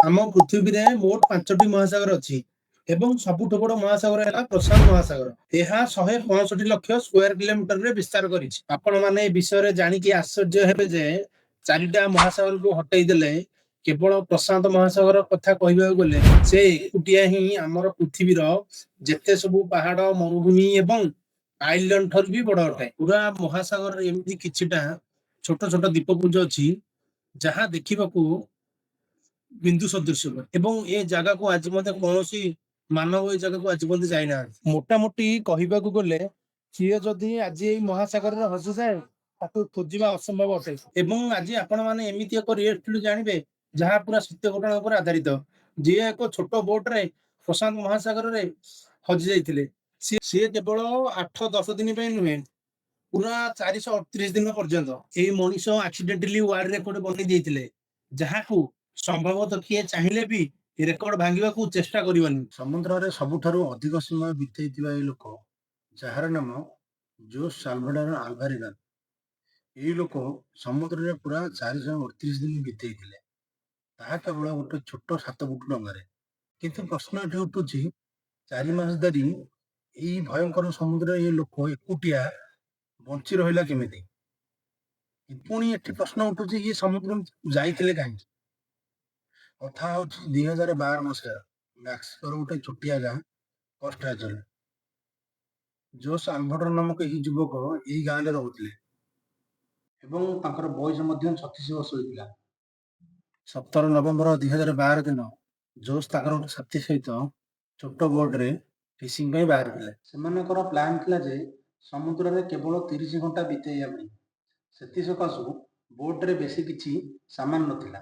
ଆମ ପୃଥିବୀରେ ମୋଟ 5ଟି ମହାସାଗର ଅଛି ଏବଂ ସବୁଠୁ ବଡ଼ ମହାସାଗର ହେଲା ପ୍ରଶାନ୍ତ ମହାସାଗର। ଏହା 165 ଲକ୍ଷ ସ୍କୋୟାର କିଲୋମିଟରରେ ବିସ୍ତାର କରିଛି। ଆପଣମାନେ ଏ ବିଷୟରେ ଜାଣିକି ଆଶ୍ଚର୍ଯ୍ୟ ହେବେ ଯେ 4ଟା ମହାସାଗରକୁ ହଟେଇ ଦେଲେ କେବଳ ପ୍ରଶାନ୍ତ ମହାସାଗର କଥା କହିବାକୁ ଗଲେ ସେ ଏକୁଟିଆ ହିଁ ଆମର ପୃଥିବୀର ଯେତେ ସବୁ ପାହାଡ଼, ମରୁଭୂମି ଏବଂ ଆଇଲ୍ୟାଣ୍ଡ ଠାରୁ ବି ବଡ଼ ଅଟେ। ପୁରା ମହାସାଗରରେ ଏମିତି କିଛିଟା ଛୋଟ ଛୋଟ ଦ୍ୱୀପପୁଞ୍ଜ ଅଛି ଯାହା ଦେଖିବାକୁ ବିନ୍ଦୁ ସଦୃଶ୍ୟ ଏବଂ ଏ ଜାଗାକୁ ଆଜି ମଧ୍ୟ କୌଣସି ମାନବ ଏ ଜାଗାକୁ ଆଜି ପର୍ଯ୍ୟନ୍ତ ଯାଇନାହାନ୍ତି। ମୋଟାମୋଟି କହିବାକୁ ଗଲେ କିଏ ଯଦି ଆଜି ଏଇ ମହାସାଗରରେ ହଜିଯାଏ ତାକୁ ଖୋଜିବା ଅସମ୍ଭବ ଅଟେ। ଏବଂ ଆଜି ଆପଣମାନେ ଏମିତି ଏକ ରିଏଲିଟି ଜାଣିବେ ଯାହା ପୁରା ସତ୍ୟ ଘଟଣା ଉପରେ ଆଧାରିତ। ଯିଏ ଏକ ଛୋଟ ବୋଟରେ ପ୍ରଶାନ୍ତ ମହାସାଗରରେ ହଜି ଯାଇଥିଲେ। ସିଏ କେବଳ 8-10 ଦିନ ପାଇଁ ନୁହେଁ, ପୁରା 438 ଦିନ ପର୍ଯ୍ୟନ୍ତ ଏଇ ମଣିଷ ଆକ୍ସିଡେଣ୍ଟାଲି ୱାର୍ଲଡ ରେକର୍ଡ ବନେଇ ଦେଇଥିଲେ, ଯାହାକୁ ସମ୍ଭବତଃ କିଏ ଚାହିଁଲେ ବି ରେକର୍ଡ ଭାଙ୍ଗିବାକୁ ଚେଷ୍ଟା କରିବନି। ସମୁଦ୍ରରେ ସବୁଠାରୁ ଅଧିକ ସମୟ ବିତେଇଥିବା ଏଇ ଲୋକ, ଯାହାର ନାମ ଜୋସ୍ ସାଲ୍ଭାଡୋର ଆଲଭାରେଗାନ। ଏଇ ଲୋକ ସମୁଦ୍ରରେ ପୁରା 438 ଦିନ ବିତେଇଥିଲେ, ତାହା କେବଳ ଗୋଟେ ଛୋଟ 7 ଫୁଟ ଡଙ୍ଗାରେ। କିନ୍ତୁ ପ୍ରଶ୍ନ ଏଠି ଉଠୁଛି, 4 ମାସ ଧରି ଏଇ ଭୟଙ୍କର ସମୁଦ୍ରରେ ଏ ଲୋକ ଏକୁଟିଆ ବଞ୍ଚି ରହିଲା କେମିତି? ପୁଣି ଏଠି ପ୍ରଶ୍ନ ଉଠୁଛି, ଇଏ ସମୁଦ୍ରକୁ ଯାଇଥିଲେ କାହିଁକି? କଥା ହଉଛି 2012 ମସିହା ମ୍ୟାକ୍ସିକୋର ଗୋଟେ ଛୋଟିଆ ଗାଁ କଷ୍ଟାଜଲ। ଜୋସ୍ ଆଲଭର୍ଡୋ ନାମକ ଏହି ଯୁବକ ଏହି ଗାଁରେ ରହୁଥିଲେ ଏବଂ ତାଙ୍କର ବୟସ ମଧ୍ୟ 36 ବର୍ଷ ହୋଇଥିଲା। 17 ନଭେମ୍ବର 2012 ଦିନ ଜୋସ୍ ତାଙ୍କର ଗୋଟେ ସାଥୀ ସହିତ ଛୋଟ ବୋଟରେ ଫିସିଂ ପାଇଁ ବାହାରିଥିଲେ। ସେମାନଙ୍କର ପ୍ଲାନ୍ ଥିଲା ଯେ ସମୁଦ୍ରରେ କେବଳ 30 ଘଣ୍ଟା ବିତେଇବା ପାଇଁ। ସେଥି ସକାଶୁ ବୋଟରେ ବେଶୀ କିଛି ସାମାନ ନଥିଲା।